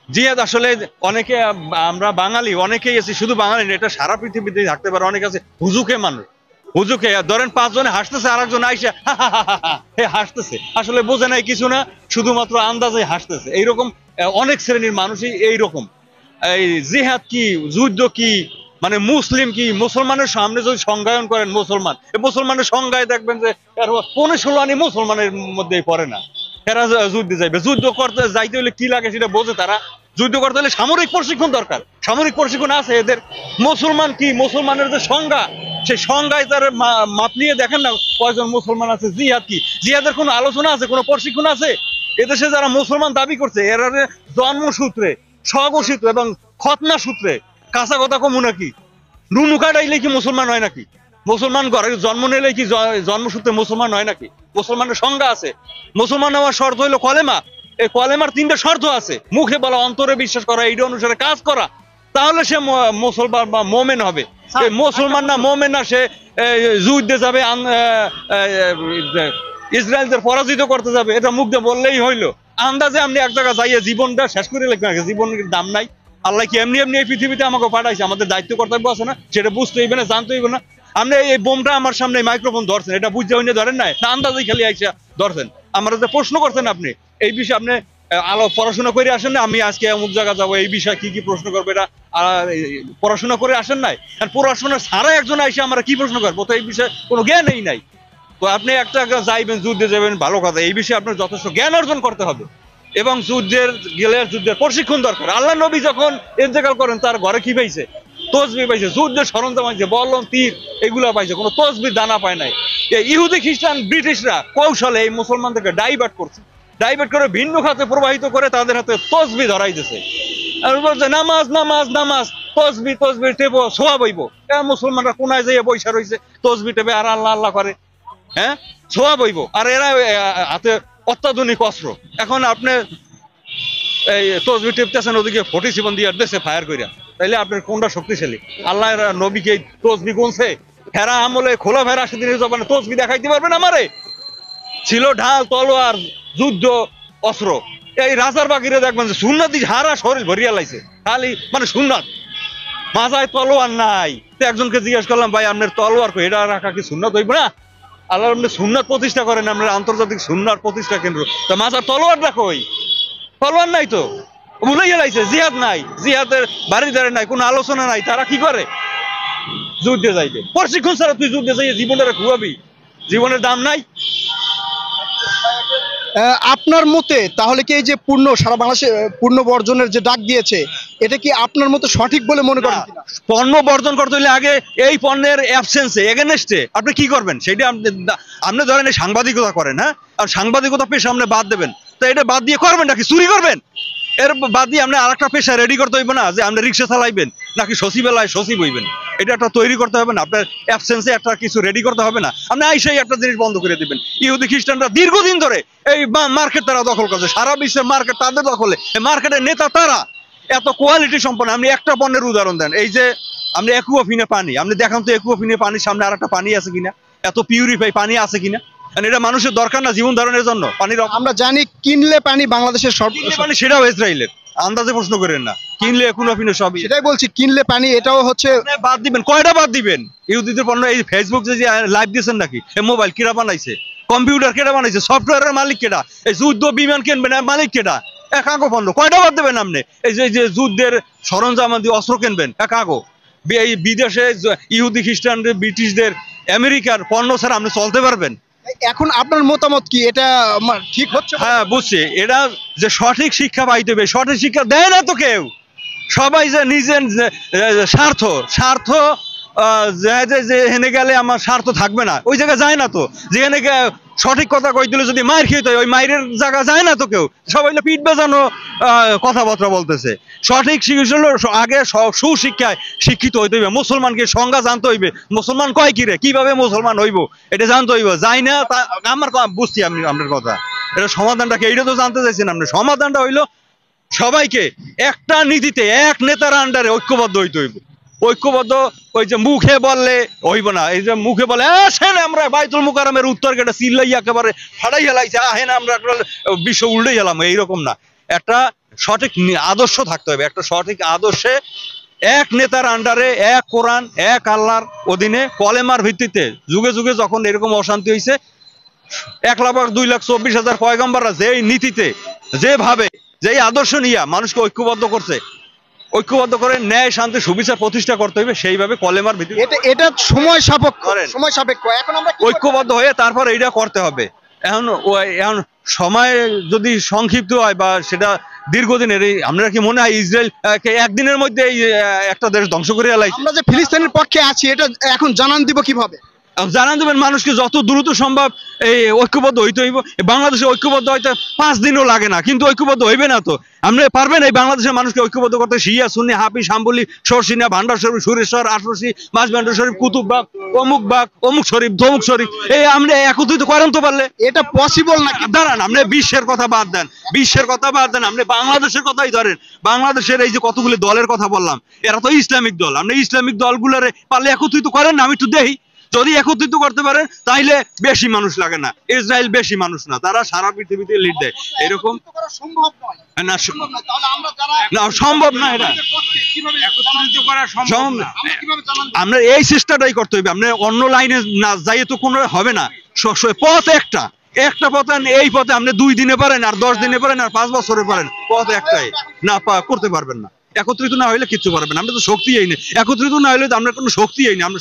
জিহাদ আসলে অনেকে আমরা বাঙালি অনেকেই আছি, শুধু বাঙালি না, এটা সারা পৃথিবীতে থাকতে পারে। অনেকে আছে হুজুকে মানুষ, হুজুকে ধরেন 5 জনে হাসতেছে, আর একজন আইসা হাসতেছে, আসলে বোঝে নাই কিছু না, শুধুমাত্র আন্দাজে হাসতেছে। এইরকম অনেক শ্রেণীর মানুষই এইরকম। এই জিহাদ কি, যুদ্ধ কি, মানে মুসলিম কি, মুসলমানের সামনে যদি সংজ্ঞায়ন করেন মুসলমান, মুসলমানের সংজ্ঞায় দেখবেন যে 15-16 আনি মুসলমানের মধ্যেই পড়ে না। এরা যুদ্ধে যাইবে, যুদ্ধ করতে যাইতে হলে কি লাগে সেটা বোঝে তারা। যুদ্ধ করতে হলে সামরিক প্রশিক্ষণ দরকার, সামরিক প্রশিক্ষণ আছে এদের। মুসলমান কি, মুসলমানের যে সংজ্ঞা, সেই সংজ্ঞায় তার মাপ নিয়ে দেখেন না কয়জন মুসলমান আছে। জিহাদ কি, জিহাদের কোনো আলোচনা আছে, কোনো প্রশিক্ষণ আছে? এদেশে যারা মুসলমান দাবি করছে এরা জন্মসূত্রে, স্বঘোষিত এবং খতনা সূত্রে, কাঁচা কথা কমু নাকি, নুনু কাটাইলে কি মুসলমান হয় নাকি? মুসলমান ঘরে জন্ম নিলে কি জন্মসূত্রে মুসলমান হয় নাকি? মুসলমানের সংজ্ঞা আছে। মুসলমান হওয়ার শর্ত হইলো কলেমা। এই কলেমার 3টা শর্ত আছে, মুখে বলা, অন্তরে বিশ্বাস করা, এইটা অনুসারে কাজ করা, তাহলে সে মুসলমান বা মোমেন হবে। মুসলমান না, মোমেন না, সে যুদ্ধে যাবে, ইসরায়েলদের পরাজিত করতে যাবে, এটা মুখ দিয়ে বললেই হইলো। আন্দাজে আপনি এক জায়গায় যাইয়ে জীবনটা শেষ করে লিখবেন, জীবনের দাম নাই। আল্লাহ কি এমনি এমনি এই পৃথিবীতে আমাকে পাঠাইছে? আমাদের দায়িত্ব কর্তব্য আছে না, সেটা বুঝতে হইবে না, জানতে হইবে না? আপনি এই বোমটা আমার সামনে মাইক্রোফোন ধরছেন, এটা বুঝতে হইনে ধরেন নাই না, আন্দাজেই খালি আইসা ধরছেন। আমরা যে প্রশ্ন করছেন আপনি এই বিষয়ে, আপনি আলো পড়াশোনা করে আসেন না? আমি আজকে অমুক জায়গা যাবো, এই বিষয়ে কি কি প্রশ্ন করবে, এটা পড়াশোনা করে আসেন নাই? আর পড়াশোনা ছাড়া একজন আইসে আমরা কি প্রশ্ন করবো? তো এই বিষয়ে কোনো জ্ঞানই নাই। তো আপনি একটা যাইবেন, যুদ্ধে যাবেন, ভালো কথা, এই বিষয়ে আপনার যথেষ্ট জ্ঞান অর্জন করতে হবে এবং যুদ্ধের গেলে যুদ্ধের প্রশিক্ষণ দরকার। আল্লাহ নবী যখন ইন্তেকাল করেন তার ঘরে কি পাইছে? তসবিহ পাইছে, যুদ্ধের সরঞ্জাম পাইছে, বল্লম, তীর, এগুলা পাইছে, কোনো তসবির দানা পায় নাই। ইহুদি, খ্রিস্টান, ব্রিটিশরা কৌশলে এই মুসলমানদেরকে ডাইভার্ট করছে, ডাইভার্ট করে ভিন্ন খাতে প্রবাহিত করে তাদের হাতে তসবিহ ধরাই দিছে। আর বলছে নামাজ নামাজ নামাজ, তসবি তসবি টেপো, সোয়া বইব। মুসলমানরা কোনায় যাইয়ে বৈশা রয়েছে, তসবি টেপে আর আল্লাহ আল্লাহ করে, হ্যাঁ, সোয়া বইব। আর এরা হাতে অত্যাধুনিক অস্ত্র। এখন আপনি এই তসবি টিপতেছেন, ওদিকে 47 দিয়ে দেশে ফায়ার করিয়া, তাইলে আপনার কোনটা শক্তিশালী? আল্লাহ নবীকে তসবি গুনছে? ফেরা আমলে খোলা ফেরা সেদিনের জবানে তসবি দেখাইতে পারবেন আমারে? ছিল ঢাল, তলোয়ার, যুদ্ধ অস্ত্র। এই রাজার বাকিরে দেখবেন যে সুন্নাতি হারা শরীর ভরিয়া লাইছে, খালি মানে সুন্নাত, মাথায় তলোয়ার নাই। তো একজনকে জিজ্ঞেস করলাম, ভাই আপনার তলোয়ার কই, এটা রাখা কি সুন্নাত হইব না? আল্লাহ আপনি সুন্নাত প্রতিষ্ঠা করেন, আমরা আন্তর্জাতিক সুন্নাত প্রতিষ্ঠা কেন্দ্র, তা মাথার তলোয়ার কই? তলোয়ার নাই তো, ভুলে গেলাইছে। জিহাদ নাই, জিহাদের বাড়িদারে নাই, কোনো আলোচনা নাই। তারা কি করে? যুদ্ধে যাইবে। প্রশিক্ষণ ছাড়া তুই যুদ্ধে যাইয়ে জীবনটা ঘুরাবি? জীবনের দাম নাই। আপনার মতে তাহলে কি এই যে সারা বাংলাদেশে পূর্ণ বর্জনের যে ডাক দিয়েছে, এটা কি আপনার মতে সঠিক বলে মনে করেন কিনা? পণ্য বর্জন করতে হলে আগে এই পণ্যের অ্যাবসেন্সে, এগেনস্টে আপনি কি করবেন সেটা আপনি ধরেন সাংবাদিকতা করেন, হ্যাঁ, আর সাংবাদিকতা পেশা আপনি বাদ দেবেন, তো এটা বাদ দিয়ে করবেন নাকি চুরি করবেন? এর বাদ দিয়ে আপনি আরেকটা পেশা রেডি করতে হইবে না, যে আপনি রিক্সা চালাইবেন নাকি সচিবালয় সচিব হইবেন? এটা একটা তৈরি করতে হবে না? আপনার অ্যাবসেন্সে একটা কিছু রেডি করতে হবে না? আপনি আইসাই একটা জিনিস বন্ধ করে দিবেন। ইহুদি খ্রিস্টানরা দীর্ঘদিন ধরে এই মার্কেট তারা দখল করছে, সারা বিশ্বের মার্কেট তাদের দখলে, এই মার্কেটের নেতা তারা, এত কোয়ালিটি সম্পন্ন। আপনি একটা পণ্যের উদাহরণ দেন, এই যে আপনি একুয়াফিনে পানি, আপনি দেখান তো একুয়াফিনে পানির সামনে আর একটা পানি আছে কিনা, এত পিউরিফাই পানি আছে কিনা? এটা মানুষের দরকার না জীবন ধারণের জন্য পানির? আমরা জানি কিনলে পানি বাংলাদেশের সব পানি, সেটাও ইসরায়েলের, আন্দাজে প্রশ্ন করেন না। কিনলে একুয়াফিনে সবই, সেটাই বলছি, কিনলে পানি, এটাও হচ্ছে। বাদ দিবেন, কয়টা বাদ দিবেন? ইহুদিদের পণ্য, এই ফেসবুক যে লাইভ দিয়েছেন নাকি, এই মোবাইল কেডা বানাইছে, কম্পিউটার কেডা বানাইছে, সফটওয়্যারের মালিক কেডা, এই যুদ্ধ বিমান কিনবেন মালিক কেডা? একাগো পণ্য কয়টা বাদ দেবেন আপনি? এই যে যুদ্ধের সরঞ্জাম দিয়ে অস্ত্র কিনবেন, একাগো। এই বিদেশে ইহুদি খ্রিস্টানদের, ব্রিটিশদের, আমেরিকার পণ্য ছাড়া আপনি চলতে পারবেন? এখন আপনার মতামত কি, এটা ঠিক হচ্ছে? হ্যাঁ, বুঝছি। এটা যে সঠিক শিক্ষা পাইতে হবে, সঠিক শিক্ষা দেয় না তো কেউ। সবাই যে নিজের স্বার্থ, স্বার্থ যে হেনে গেলে আমার স্বার্থ থাকবে না, ওই জায়গায় যায় না তো। যেখানে সঠিক কথা কই দিলে যদি মায়ের খেতে হয়, ওই মায়ের জায়গা যায় না তো কেউ। সবাই পিঠ বেজানো কথাবার্তা বলতেছে। সঠিক শিক্ষা হলো আগে সুশিক্ষায় শিক্ষিত হইতে হইবে, মুসলমানকে সংজ্ঞা জানতে হইবে, মুসলমান কয় কি রে, কিভাবে মুসলমান হইব এটা জানতে হইব। যাই না আমার বুঝছি আমি আপনার কথা, এটা সমাধানটা কি, এইটা তো জানতে চাইছেন আপনি। সমাধানটা হইলো সবাইকে একটা নীতিতে, এক নেতার আন্ডারে ঐক্যবদ্ধ হইতে হইব। ঐক্যবদ্ধ ওই যে মুখে বললে হইব না। এই যে মুখে বলে আসেন আমরা বাইতুল মুকাররমের উত্তর গেটে চিল্লাই একেবারে ফাড়াই হেলাইছে, আহেন আমরা বিশ্ব উল্টেই হেলাম, এইরকম না। একটা সঠিক আদর্শ থাকতে হবে, একটা সঠিক আদর্শে এক নেতার আন্ডারে এক কোরআন এক আল্লাহর অধীনে কলেমার ভিত্তিতে যুগে যুগে যখন এরকম অশান্তি হয়েছে 1,02,24,000 পয়গম্বররা যেই নীতিতে যেভাবে যেই আদর্শ নিয়ে মানুষকে ঐক্যবদ্ধ করছে, ঐক্যবদ্ধ করে ন্যায় শান্তি সুবিচার প্রতিষ্ঠা করতে হবে, সেইভাবে কলেমার ভিত্তিতে এটা সময় সাপেক্ষ, করেন। সময় সাপেক্ষ। এখন আমরা কি ঐক্যবদ্ধ হয়ে তারপর এইটা করতে হবে। এখন সময় যদি সংক্ষিপ্ত হয় বা সেটা দীর্ঘদিনের, আমরা কি মনে হয় ইসরায়েল একদিনের মধ্যে একটা দেশ ধ্বংস করে এলাইছে? আমরা যে ফিলিস্তিনের পক্ষে আছি এটা এখন জানান দিব কিভাবে? জানান দেবেন মানুষকে যত দ্রুত সম্ভব এই ঐক্যবদ্ধ হইতে হইব। বাংলাদেশে ঐক্যবদ্ধ হইতে 5 দিনও লাগে না, কিন্তু ঐক্যবদ্ধ হইবে না তো আপনি পারবেন এই বাংলাদেশের মানুষকে ঐক্যবদ্ধ করতে? শিয়া সুন্নি হাফিজ হাম্বলি সরসিনা ভান্ডার শরীফ সুরেশ্বর আশরসি মাঝভান্ডার শরীফ কুতুববাগ অমুক শরীফ ধমুক শরীফ, এই আপনি একত্রিত করেন তো পারলে? এটা পসিবল নাকি? দাঁড়ান, আপনি বিশ্বের কথা বাদ দেন, বিশ্বের কথা বাদ দেন, আপনি বাংলাদেশের কথাই ধরেন। বাংলাদেশের এই যে কতগুলি দলের কথা বললাম, এরা তো ইসলামিক দল। আপনি ইসলামিক দলগুলোরে পারলে একত্রিত করেন না, আমি একটু দেখি। যদি একত্রিত করতে পারেন তাইলে বেশি মানুষ লাগে না, ইসরায়েল বেশি মানুষ না, তারা সারা পৃথিবীতে লিড দেয় এরকম। সম্ভব নয়, না সম্ভব নয়। তাহলে আমরা যারা না, সম্ভব না, এটা কিভাবে একত্রিত করা সম্ভব না? আমরা কিভাবে জানান দিব? আমরা এই চেষ্টাটাই করতে হবে। আপনি অন্য লাইনে না যাই তো কোনো হবে না। পথ একটা পথ, এই পথে আপনি 2 দিনে পারেন আর 10 দিনে পারেন আর 5 বছরে পারেন, পথ একটাই না, করতে পারবেন না। একত্রিত না হইলে কিচ্ছু পারবেন না। আমরা তো শক্তিই নেই, একত্রিত না হইলে তো আমরা কোনো শক্তিই নেই। আমরা